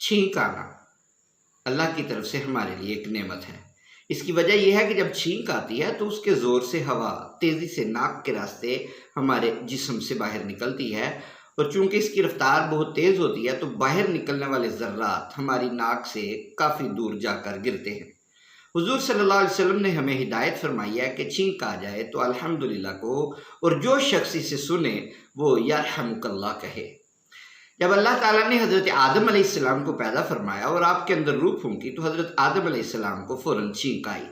چھینک آنا اللہ کی طرف سے ہمارے لیے ایک نعمت ہے۔ اس کی وجہ یہ ہے کہ جب چھینک آتی ہے تو اس کے زور سے ہوا تیزی سے ناک کے راستے ہمارے جسم سے باہر نکلتی ہے، اور چونکہ اس کی رفتار بہت تیز ہوتی ہے تو باہر نکلنے والے ذرات ہماری ناک سے کافی دور جا کر گرتے ہیں۔ حضور صلی اللہ علیہ وسلم نے ہمیں ہدایت فرمائی ہے کہ چھینک آ جائے تو الحمدللہ کو، اور جو شخص اسے سنے وہ یرحمک اللہ کہے۔ جب اللہ تعالیٰ نے حضرت آدم علیہ السلام کو پیدا فرمایا اور آپ کے اندر روح پھونکی تو حضرت آدم علیہ السلام کو فوراً چھینک آئی،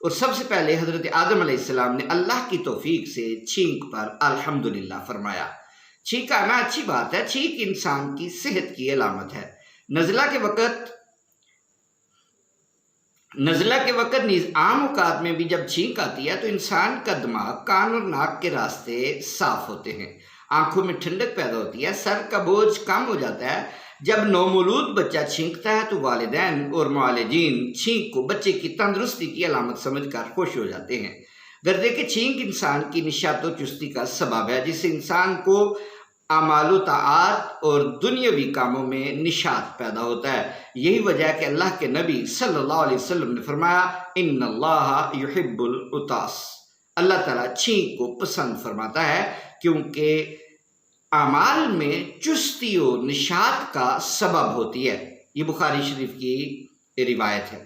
اور سب سے پہلے حضرت آدم علیہ السلام نے اللہ کی توفیق سے چھینک پر الحمدللہ فرمایا۔ چھینک آنا اچھی بات ہے، چھینک انسان کی صحت کی علامت ہے۔ نزلہ کے وقت نیز عام اوقات میں بھی جب چھینک آتی ہے تو انسان کا دماغ، کان اور ناک کے راستے صاف ہوتے ہیں، آنکھوں میں ٹھنڈک پیدا ہوتی ہے، سر کا بوجھ کم ہو جاتا ہے۔ جب نومولود بچہ چھینکتا ہے تو والدین اور معالجین چھینک کو بچے کی تندرستی کی علامت سمجھ کر خوش ہو جاتے ہیں۔ گردے کے چھینک انسان کی نشاط و چستی کا سبب ہے، جس سے انسان کو اعمال و طاعات اور دنیاوی کاموں میں نشاط پیدا ہوتا ہے۔ یہی وجہ ہے کہ اللہ کے نبی صلی اللہ علیہ وسلم نے فرمایا ان اللہ یحب العطاس، اللہ تعالیٰ چھینک کو پسند فرماتا ہے کیونکہ اعمال میں چستی و نشاط کا سبب ہوتی ہے۔ یہ بخاری شریف کی روایت ہے۔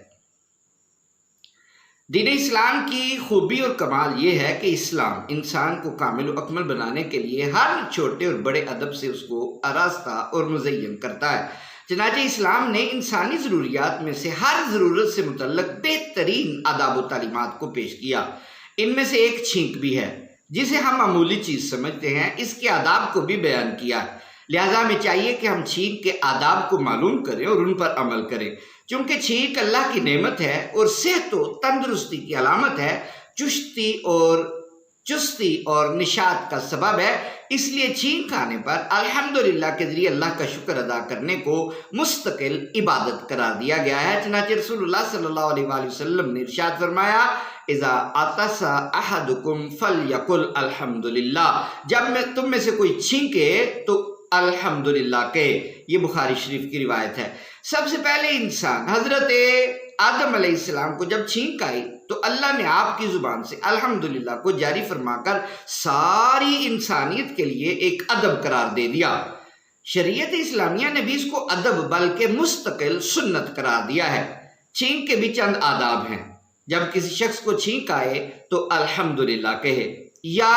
دین اسلام کی خوبی اور کمال یہ ہے کہ اسلام انسان کو کامل و اکمل بنانے کے لیے ہر چھوٹے اور بڑے ادب سے اس کو آراستہ اور مزین کرتا ہے۔ چنانچہ اسلام نے انسانی ضروریات میں سے ہر ضرورت سے متعلق بہترین آداب و تعلیمات کو پیش کیا۔ ان میں سے ایک چھینک بھی ہے، جسے ہم معمولی چیز سمجھتے ہیں، اس کے آداب کو بھی بیان کیا ہے۔ لہٰذا ہمیں چاہیے کہ ہم چھینک کے آداب کو معلوم کریں اور ان پر عمل کریں، چونکہ چھینک اللہ کی نعمت ہے اور صحت و تندرستی کی علامت ہے، چستی اور نشاط کا سبب ہے۔ اس لیے چھینک آنے پر الحمدللہ کے ذریعے اللہ کا شکر ادا کرنے کو مستقل عبادت قرار دیا گیا ہے۔ چنانچہ رسول اللہ صلی اللہ علیہ وآلہ وسلم نے ارشاد فرمایا اذا عطس احدکم فلیقل الحمدللہ، جب تم میں سے کوئی چھینکے تو الحمدللہ کہے۔ یہ بخاری شریف کی روایت ہے۔ سب سے پہلے انسان حضرت آدم علیہ السلام کو جب چھینک آئی تو اللہ نے آپ کی زبان سے الحمدللہ کو جاری فرما کر ساری انسانیت کے لیے ایک ادب قرار دے دیا۔ شریعت اسلامیہ نے بھی اس کو ادب بلکہ مستقل سنت قرار دیا ہے۔ چھینک کے بھی چند آداب ہیں۔ جب کسی شخص کو چھینک آئے تو الحمدللہ کہے یا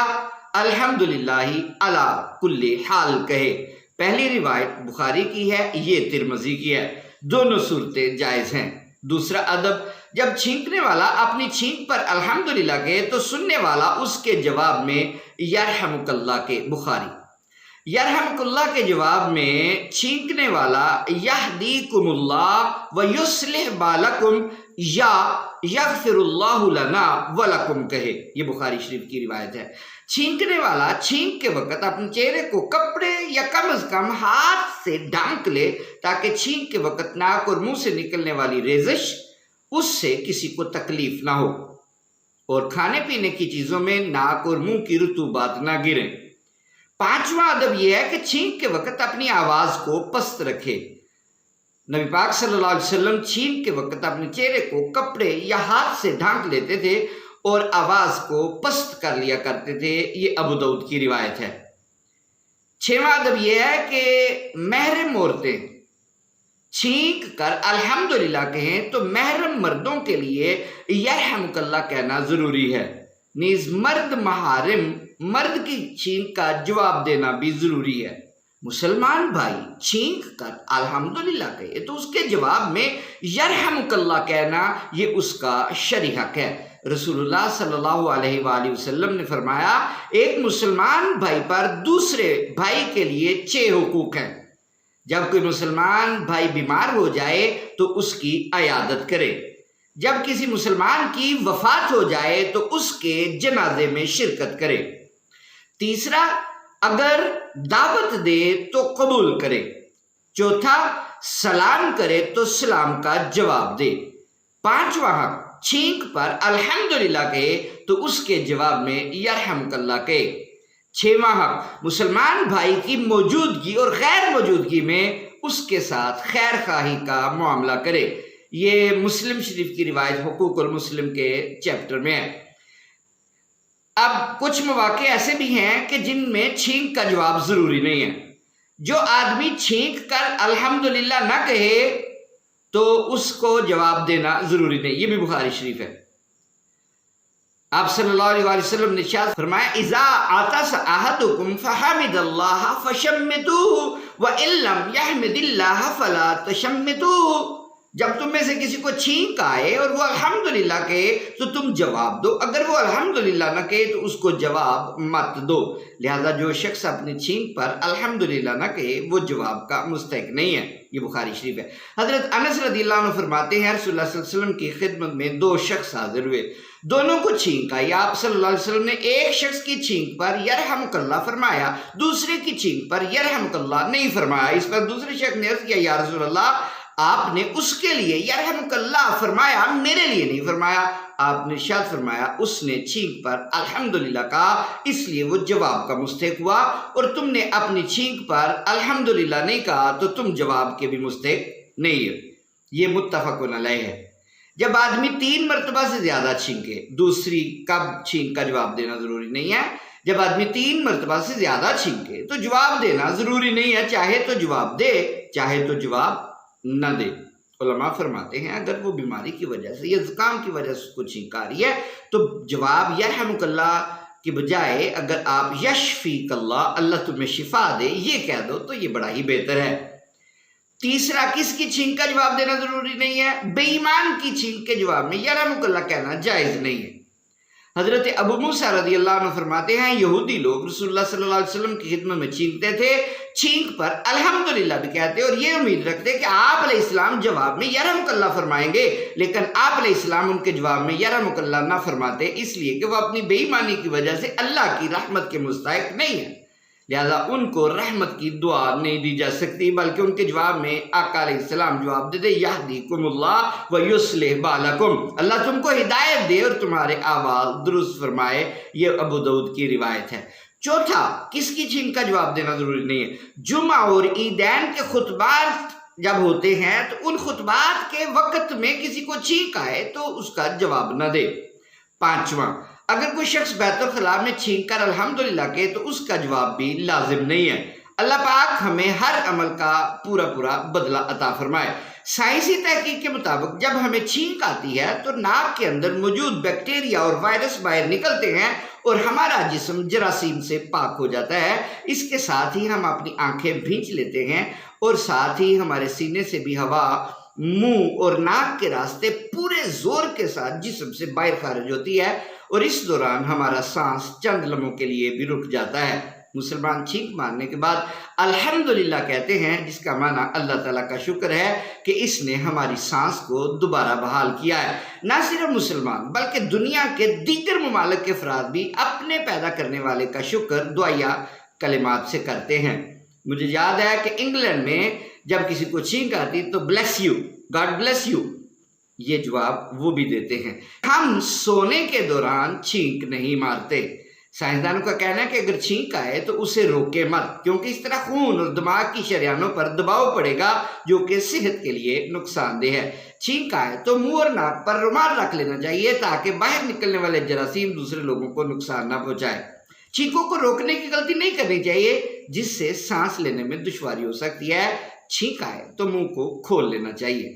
الحمدللہ علی کل حال کہے۔ پہلی روایت بخاری کی ہے، یہ ترمذی کی ہے، دونوں صورتیں جائز ہیں۔ دوسرا ادب، جب چھینکنے والا اپنی چھینک پر الحمدللہ کہے تو سننے والا اس کے جواب میں یرحمک اللہ کے۔ بخاری۔ یرحمک اللہ کے جواب میں چھینکنے والا یہدیکم اللہ ویصلح بالکم یا یغفر اللہ لنا ولکم کہے۔ یہ بخاری شریف کی روایت ہے۔ چھینکنے والا چھینک کے وقت اپنے چہرے کو کپڑے یا کم از کم ہاتھ سے ڈھانک لے تاکہ چھینک کے وقت ناک اور منہ سے نکلنے والی ریزش اس سے کسی کو تکلیف نہ ہو، اور کھانے پینے کی چیزوں میں ناک اور منہ کی رطوبات نہ گریں۔ پانچواں ادب یہ ہے کہ چھینک کے وقت اپنی آواز کو پست رکھے۔ نبی پاک صلی اللہ علیہ وسلم چھینک کے وقت اپنے چہرے کو کپڑے یا ہاتھ سے ڈھانک لیتے تھے اور آواز کو پست کر لیا کرتے تھے۔ یہ ابو داؤد کی روایت ہے۔ چھواں ادب یہ ہے کہ محرم عورتیں چھینک کر الحمدللہ کہیں تو محرم مردوں کے لیے یرحمک اللہ کہنا ضروری ہے۔ نیز مرد محارم مرد کی چھینک کا جواب دینا بھی ضروری ہے۔ مسلمان بھائی چھینک کر الحمدللہ کہے تو اس کے جواب میں یرحمک اللہ کہنا یہ اس کا شرعی حق ہے۔ رسول اللہ صلی اللہ علیہ وآلہ وسلم نے فرمایا ایک مسلمان بھائی پر دوسرے بھائی کے لیے 6 حقوق ہیں۔ جب کوئی مسلمان بھائی بیمار ہو جائے تو اس کی عیادت کرے، جب کسی مسلمان کی وفات ہو جائے تو اس کے جنازے میں شرکت کرے، تیسرا اگر دعوت دے تو قبول کرے، چوتھا سلام کرے تو سلام کا جواب دے، پانچواں حق چھینک پر الحمدللہ کہے تو اس کے جواب میں یرحمک اللہ کہے، چھواں حق مسلمان بھائی کی موجودگی اور غیر موجودگی میں اس کے ساتھ خیر خواہی کا معاملہ کرے۔ یہ مسلم شریف کی روایت حقوق المسلم کے چیپٹر میں ہے۔ اب کچھ مواقع ایسے بھی ہیں کہ جن میں چھینک کا جواب ضروری نہیں ہے۔ جو آدمی چھینک کر الحمدللہ نہ کہے تو اس کو جواب دینا ضروری نہیں، یہ بھی بخاری شریف ہے۔ آپ صلی اللہ علیہ وسلم نے ارشاد فرمایا اذا عطس احدکم فحمد اللہ فشمتوه وان لم يحمد اللہ فلا تشمتوه۔ جب تم میں سے کسی کو چھینک آئے اور وہ الحمدللہ کہے تو تم جواب دو، اگر وہ الحمدللہ نہ کہے تو اس کو جواب مت دو۔ لہذا جو شخص اپنی چھینک پر الحمدللہ نہ کہے وہ جواب کا مستحق نہیں ہے، یہ بخاری شریف ہے۔ حضرت انس رضی اللہ عنہ فرماتے ہیں رسول اللہ صلی اللہ علیہ وسلم کی خدمت میں دو شخص حاضر ہوئے، دونوں کو چھینک آئی۔ آپ صلی اللہ علیہ وسلم نے ایک شخص کی چھینک پر یرحمک اللہ فرمایا، دوسرے کی چھینک پر یرحمک اللہ نہیں فرمایا۔ اس پر دوسرے شخص نے عرض کیا یا رسول اللہ آپ نے اس کے لیے یرحمک اللہ فرمایا، میرے لیے نہیں فرمایا۔ آپ نے ارشاد فرمایا اس نے چھینک پر الحمدللہ کہا اس لیے وہ جواب کا مستحق ہوا، اور تم نے اپنی چھینک پر الحمدللہ نہیں کہا تو تم جواب کے بھی مستحق نہیں ہے۔ یہ متفق علیہ ہے۔ جب آدمی 3 مرتبہ سے زیادہ چھینکے، دوسری کب چھینک کا جواب دینا ضروری نہیں ہے۔ جب آدمی 3 مرتبہ سے زیادہ چھینکے تو جواب دینا ضروری نہیں ہے، چاہے تو جواب دے چاہے تو جواب نہ دے۔ علماء فرماتے ہیں اگر وہ بیماری کی وجہ سے یا زکام کی وجہ سے اس کو چھینک آ رہی ہے تو جواب یرحمک اللہ کی بجائے اگر آپ یشفیک اللہ، اللہ تمہیں شفا دے، یہ کہہ دو تو یہ بڑا ہی بہتر ہے۔ تیسرا، کس کی چھینک کا جواب دینا ضروری نہیں ہے؟ بے ایمان کی چھینک کے جواب میں یرحمک اللہ کہنا جائز نہیں ہے۔ حضرت ابو موسیٰ رضی اللہ عنہ فرماتے ہیں یہودی لوگ رسول اللہ صلی اللہ علیہ وسلم کی خدمت میں چھینکتے تھے، چھینک پر الحمدللہ بھی کہتے اور یہ امید رکھتے کہ آپ علیہ السلام جواب میں یرحمک اللہ فرمائیں گے، لیکن آپ علیہ السلام ان کے جواب میں یرحمک اللہ نہ فرماتے، اس لیے کہ وہ اپنی بے ایمانی کی وجہ سے اللہ کی رحمت کے مستحق نہیں ہیں، لہذا ان کو رحمت کی دعا نہیں دی جا سکتی، بلکہ ان کے جواب میں آقا علیہ السلام جواب دیتے یہدیکم اللہ ویصلح بالکم، اللہ تم کو ہدایت دے اور تمہارے اعمال درست فرمائے۔ یہ ابو داؤد کی روایت ہے۔ چوتھا، کس کی چھینک کا جواب دینا ضروری نہیں ہے؟ جمعہ اور عیدین کے خطبات جب ہوتے ہیں تو ان خطبات کے وقت میں کسی کو چھینک آئے تو اس کا جواب نہ دے۔ پانچواں، اگر کوئی شخص بیت الخلاء میں چھینک کر الحمدللہ کہے تو اس کا جواب بھی لازم نہیں ہے۔ اللہ پاک ہمیں ہر عمل کا پورا بدلہ عطا فرمائے۔ سائنسی تحقیق کے مطابق جب ہمیں چھینک آتی ہے تو ناک کے اندر موجود بیکٹیریا اور وائرس باہر نکلتے ہیں اور ہمارا جسم جراثیم سے پاک ہو جاتا ہے۔ اس کے ساتھ ہی ہم اپنی آنکھیں بھینچ لیتے ہیں اور ساتھ ہی ہمارے سینے سے بھی ہوا منہ اور ناک کے راستے پورے زور کے ساتھ جسم سے باہر خارج ہوتی ہے، اور اس دوران ہمارا سانس چند لمحوں کے لیے بھی رک جاتا ہے۔ مسلمان چھینک مارنے کے بعد الحمدللہ کہتے ہیں، جس کا معنی اللہ تعالیٰ کا شکر ہے کہ اس نے ہماری سانس کو دوبارہ بحال کیا ہے۔ نہ صرف مسلمان بلکہ دنیا کے دیگر ممالک کے افراد بھی اپنے پیدا کرنے والے کا شکر دعائیہ کلمات سے کرتے ہیں۔ مجھے یاد ہے کہ انگلینڈ میں جب کسی کو چھینک آتی تو bless you, God bless you, یہ جواب وہ بھی دیتے ہیں۔ ہم سونے کے دوران چھینک نہیں مارتے۔ سائنسدانوں کا کہنا ہے کہ اگر چھینک آئے تو اسے روکے مت، کیونکہ اس طرح خون اور دماغ کی شریانوں پر دباؤ پڑے گا جو کہ صحت کے لیے نقصان دہ ہے۔ چھینک آئے تو منہ اور ناک پر رومال رکھ لینا چاہیے تاکہ باہر نکلنے والے جراثیم دوسرے لوگوں کو نقصان نہ پہنچائے۔ چھینکوں کو روکنے کی غلطی نہیں کرنی چاہیے جس سے سانس لینے میں دشواری ہو سکتی ہے۔ چھینک آئے تو منہ کو کھول لینا چاہیے۔